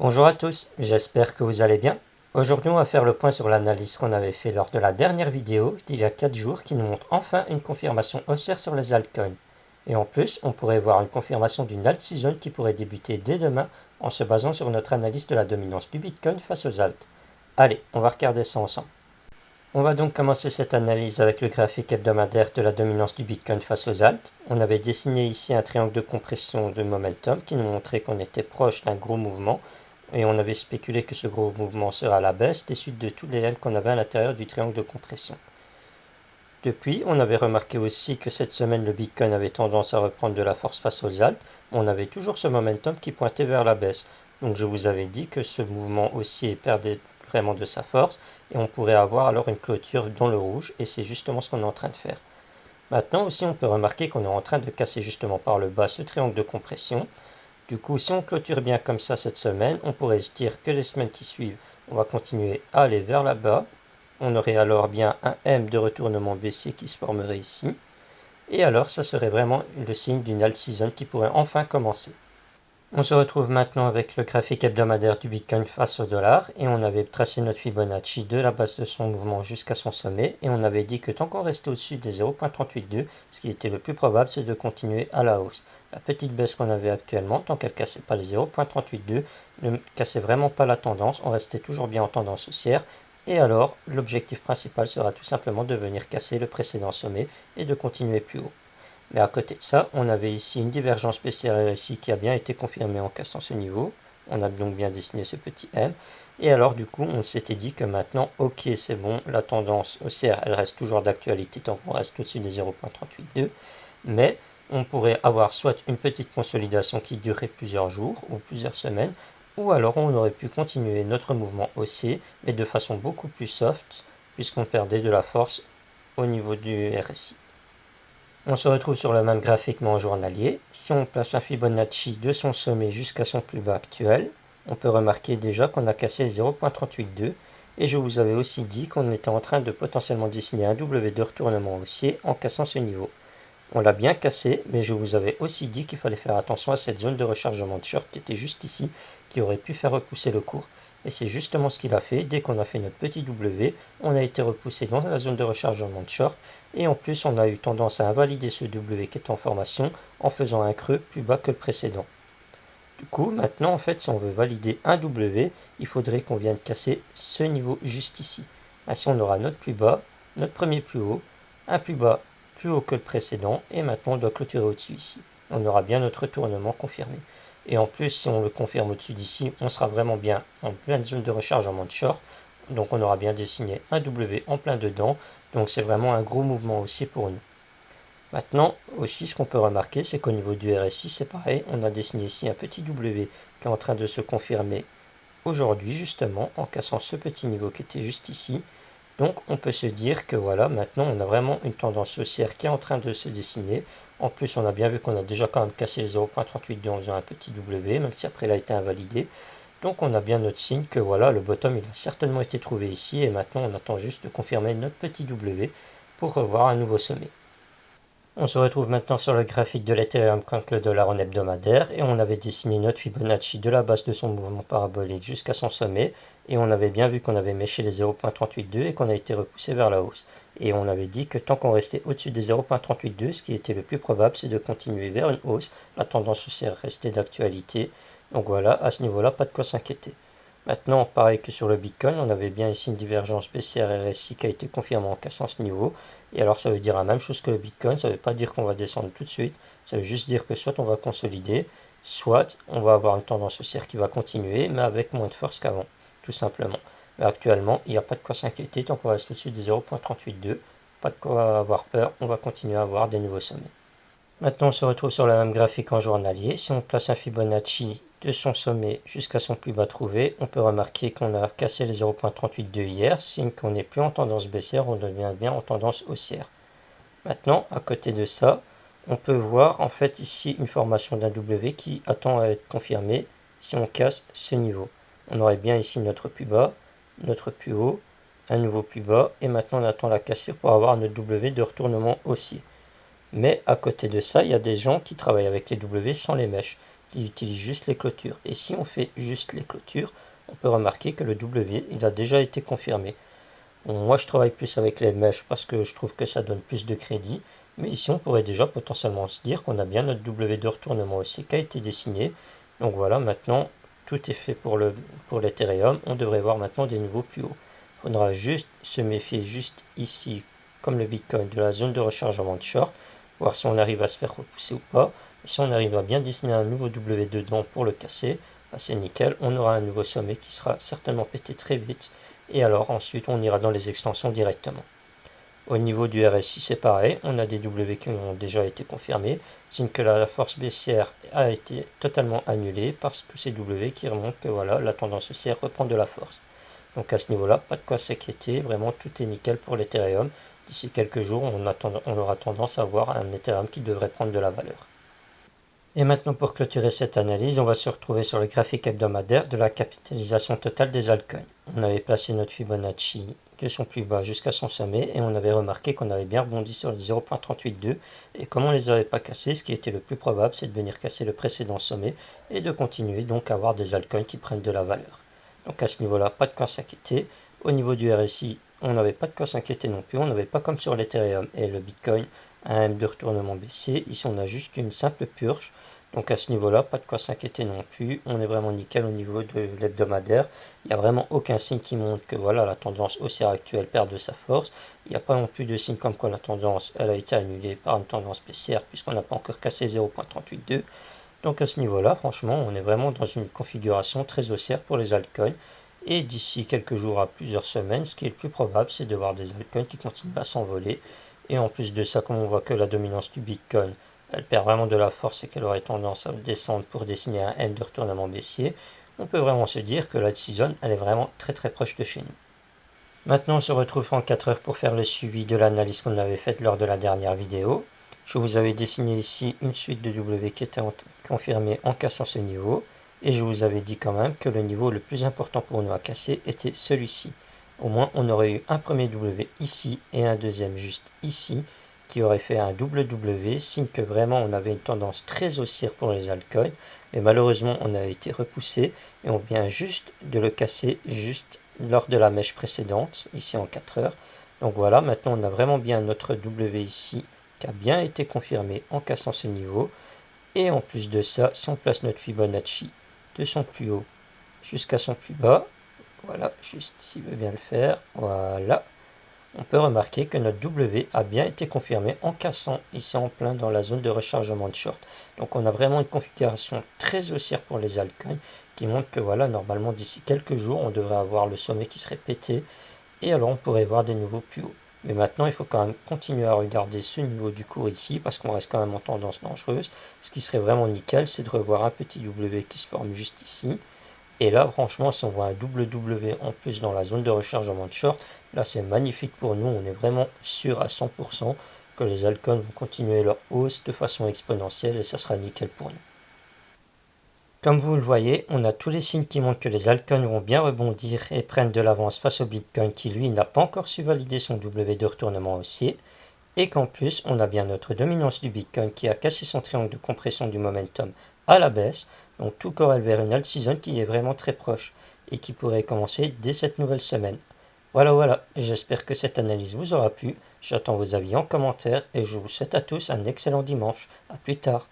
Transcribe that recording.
Bonjour à tous, j'espère que vous allez bien. Aujourd'hui on va faire le point sur l'analyse qu'on avait fait lors de la dernière vidéo d'il y a 4 jours qui nous montre enfin une confirmation haussière sur les altcoins. Et en plus on pourrait voir une confirmation d'une alt season qui pourrait débuter dès demain en se basant sur notre analyse de la dominance du Bitcoin face aux alts. Allez, on va regarder ça ensemble. On va donc commencer cette analyse avec le graphique hebdomadaire de la dominance du Bitcoin face aux alts. On avait dessiné ici un triangle de compression de momentum qui nous montrait qu'on était proche d'un gros mouvement et on avait spéculé que ce gros mouvement sera à la baisse des suites de tous les L qu'on avait à l'intérieur du triangle de compression. Depuis, on avait remarqué aussi que cette semaine le Bitcoin avait tendance à reprendre de la force face aux alts. On avait toujours ce momentum qui pointait vers la baisse. Donc je vous avais dit que ce mouvement haussier perdait vraiment de sa force et on pourrait avoir alors une clôture dans le rouge et c'est justement ce qu'on est en train de faire. Maintenant aussi on peut remarquer qu'on est en train de casser justement par le bas ce triangle de compression. Du coup si on clôture bien comme ça cette semaine, on pourrait se dire que les semaines qui suivent on va continuer à aller vers là bas. On aurait alors bien un M de retournement baissier qui se formerait ici. Et alors ça serait vraiment le signe d'une alt season qui pourrait enfin commencer. On se retrouve maintenant avec le graphique hebdomadaire du Bitcoin face au dollar et on avait tracé notre Fibonacci de la base de son mouvement jusqu'à son sommet et on avait dit que tant qu'on restait au-dessus des 0.382, ce qui était le plus probable c'est de continuer à la hausse. La petite baisse qu'on avait actuellement, tant qu'elle ne cassait pas les 0.382, ne cassait vraiment pas la tendance, on restait toujours bien en tendance haussière et alors l'objectif principal sera tout simplement de venir casser le précédent sommet et de continuer plus haut. Mais à côté de ça, on avait ici une divergence baissière RSI qui a bien été confirmée en cassant ce niveau. On a donc bien dessiné ce petit M. Et alors du coup, on s'était dit que maintenant, ok, c'est bon, la tendance haussière, elle reste toujours d'actualité tant qu'on reste au-dessus des 0.382. Mais on pourrait avoir soit une petite consolidation qui durerait plusieurs jours ou plusieurs semaines, ou alors on aurait pu continuer notre mouvement haussier, mais de façon beaucoup plus soft, puisqu'on perdait de la force au niveau du RSI. On se retrouve sur le même graphique mais en journalier. Si on place un Fibonacci de son sommet jusqu'à son plus bas actuel, on peut remarquer déjà qu'on a cassé 0.382 et je vous avais aussi dit qu'on était en train de potentiellement dessiner un W de retournement haussier en cassant ce niveau. On l'a bien cassé, mais je vous avais aussi dit qu'il fallait faire attention à cette zone de rechargement de short qui était juste ici, qui aurait pu faire repousser le cours. Et c'est justement ce qu'il a fait. Dès qu'on a fait notre petit W, on a été repoussé dans la zone de rechargement de short. Et en plus, on a eu tendance à invalider ce W qui est en formation en faisant un creux plus bas que le précédent. Du coup, maintenant, en fait, si on veut valider un W, il faudrait qu'on vienne casser ce niveau juste ici. Ainsi, on aura notre plus bas, notre premier plus haut, un plus bas plus haut que le précédent, et maintenant on doit clôturer au-dessus ici. On aura bien notre retournement confirmé. Et en plus, si on le confirme au-dessus d'ici, on sera vraiment bien en pleine zone de rechargement de short. Donc on aura bien dessiné un W en plein dedans. Donc c'est vraiment un gros mouvement aussi pour nous. Maintenant, aussi, ce qu'on peut remarquer, c'est qu'au niveau du RSI, c'est pareil. On a dessiné ici un petit W qui est en train de se confirmer aujourd'hui, justement, en cassant ce petit niveau qui était juste ici. Donc, on peut se dire que voilà, maintenant, on a vraiment une tendance haussière qui est en train de se dessiner. En plus, on a bien vu qu'on a déjà quand même cassé les 0.382 en faisant un petit W, même si après il a été invalidé. Donc, on a bien notre signe que voilà, le bottom, il a certainement été trouvé ici. Et maintenant, on attend juste de confirmer notre petit W pour revoir un nouveau sommet. On se retrouve maintenant sur le graphique de l'Ethereum contre le dollar en hebdomadaire et on avait dessiné notre Fibonacci de la base de son mouvement parabolique jusqu'à son sommet et on avait bien vu qu'on avait méché les 0.382 et qu'on a été repoussé vers la hausse. Et on avait dit que tant qu'on restait au-dessus des 0.382, ce qui était le plus probable, c'est de continuer vers une hausse. La tendance haussière restait d'actualité. Donc voilà, à ce niveau-là, pas de quoi s'inquiéter. Maintenant, pareil que sur le Bitcoin, on avait bien ici une divergence baissière RSI qui a été confirmée en cassant ce niveau. Et alors ça veut dire la même chose que le Bitcoin, ça ne veut pas dire qu'on va descendre tout de suite, ça veut juste dire que soit on va consolider, soit on va avoir une tendance haussière qui va continuer, mais avec moins de force qu'avant, tout simplement. Mais actuellement, il n'y a pas de quoi s'inquiéter tant qu'on reste au-dessus des 0.382, pas de quoi avoir peur, on va continuer à avoir des nouveaux sommets. Maintenant, on se retrouve sur le même graphique en journalier. Si on place un Fibonacci de son sommet jusqu'à son plus bas trouvé, on peut remarquer qu'on a cassé les 0.382 hier, signe qu'on n'est plus en tendance baissière, on devient bien en tendance haussière. Maintenant, à côté de ça, on peut voir en fait ici une formation d'un W qui attend à être confirmée si on casse ce niveau. On aurait bien ici notre plus bas, notre plus haut, un nouveau plus bas, et maintenant on attend la cassure pour avoir notre W de retournement haussier. Mais à côté de ça, il y a des gens qui travaillent avec les W sans les mèches, qui utilise juste les clôtures. Et si on fait juste les clôtures, on peut remarquer que le W, il a déjà été confirmé. Bon, moi, je travaille plus avec les mèches parce que je trouve que ça donne plus de crédit. Mais ici, on pourrait déjà potentiellement se dire qu'on a bien notre W de retournement aussi qui a été dessiné. Donc voilà, maintenant, tout est fait pour l'Ethereum. On devrait voir maintenant des niveaux plus hauts. Il faudra juste se méfier juste ici, comme le Bitcoin, de la zone de rechargement de short, voir si on arrive à se faire repousser ou pas. Et si on arrive à bien dessiner un nouveau W dedans pour le casser, bah c'est nickel, on aura un nouveau sommet qui sera certainement pété très vite. Et alors ensuite, on ira dans les extensions directement. Au niveau du RSI, c'est pareil, on a des W qui ont déjà été confirmés, signe que la force baissière a été totalement annulée par tous ces W qui remontent que voilà, la tendance haussière reprend de la force. Donc à ce niveau-là, pas de quoi s'inquiéter, vraiment tout est nickel pour l'Ethereum. D'ici quelques jours, on aura tendance à voir un Ethereum qui devrait prendre de la valeur. Et maintenant, pour clôturer cette analyse, on va se retrouver sur le graphique hebdomadaire de la capitalisation totale des altcoins. On avait placé notre Fibonacci de son plus bas jusqu'à son sommet et on avait remarqué qu'on avait bien rebondi sur le 0.382 et comme on ne les avait pas cassés, ce qui était le plus probable, c'est de venir casser le précédent sommet et de continuer donc à avoir des altcoins qui prennent de la valeur. Donc à ce niveau-là, pas de quoi s'inquiéter. Au niveau du RSI, on n'avait pas de quoi s'inquiéter non plus. On n'avait pas comme sur l'Ethereum et le Bitcoin un M de retournement baissier. Ici, on a juste une simple purge. Donc à ce niveau-là, pas de quoi s'inquiéter non plus. On est vraiment nickel au niveau de l'hebdomadaire. Il n'y a vraiment aucun signe qui montre que voilà, la tendance haussière actuelle perd de sa force. Il n'y a pas non plus de signe comme quoi la tendance elle a été annulée par une tendance baissière puisqu'on n'a pas encore cassé 0.382. Donc à ce niveau-là, franchement, on est vraiment dans une configuration très haussière pour les altcoins. Et d'ici quelques jours à plusieurs semaines, ce qui est le plus probable, c'est de voir des altcoins qui continuent à s'envoler. Et en plus de ça, comme on voit que la dominance du Bitcoin, elle perd vraiment de la force et qu'elle aurait tendance à descendre pour dessiner un M de retournement baissier, on peut vraiment se dire que la season, elle est vraiment très très proche de chez nous. Maintenant, on se retrouve en 4 heures pour faire le suivi de l'analyse qu'on avait faite lors de la dernière vidéo. Je vous avais dessiné ici une suite de W qui était confirmée en cassant ce niveau. Et je vous avais dit quand même que le niveau le plus important pour nous à casser était celui-ci. Au moins, on aurait eu un premier W ici et un deuxième juste ici, qui aurait fait un double W, signe que vraiment on avait une tendance très haussière pour les altcoins. Mais malheureusement, on a été repoussé et on vient juste de le casser juste lors de la mèche précédente, ici en 4 heures. Donc voilà, maintenant on a vraiment bien notre W ici, qui a bien été confirmé en cassant ce niveau. Et en plus de ça, si on place notre Fibonacci de son plus haut jusqu'à son plus bas, voilà, juste s'il veut bien le faire, voilà, on peut remarquer que notre W a bien été confirmé en cassant ici en plein dans la zone de rechargement de short. Donc on a vraiment une configuration très haussière pour les altcoins qui montre que voilà, normalement d'ici quelques jours, on devrait avoir le sommet qui serait pété et alors on pourrait voir des niveaux plus hauts. Mais maintenant, il faut quand même continuer à regarder ce niveau du cours ici, parce qu'on reste quand même en tendance dangereuse. Ce qui serait vraiment nickel, c'est de revoir un petit W qui se forme juste ici. Et là, franchement, si on voit un double W en plus dans la zone de rechargement de short, là, c'est magnifique pour nous. On est vraiment sûr à 100% que les altcoins vont continuer leur hausse de façon exponentielle et ça sera nickel pour nous. Comme vous le voyez, on a tous les signes qui montrent que les altcoins vont bien rebondir et prennent de l'avance face au Bitcoin qui lui n'a pas encore su valider son W de retournement haussier et qu'en plus on a bien notre dominance du Bitcoin qui a cassé son triangle de compression du momentum à la baisse, donc tout corrèle vers une alt season qui est vraiment très proche et qui pourrait commencer dès cette nouvelle semaine. Voilà, j'espère que cette analyse vous aura plu, j'attends vos avis en commentaire et je vous souhaite à tous un excellent dimanche, à plus tard.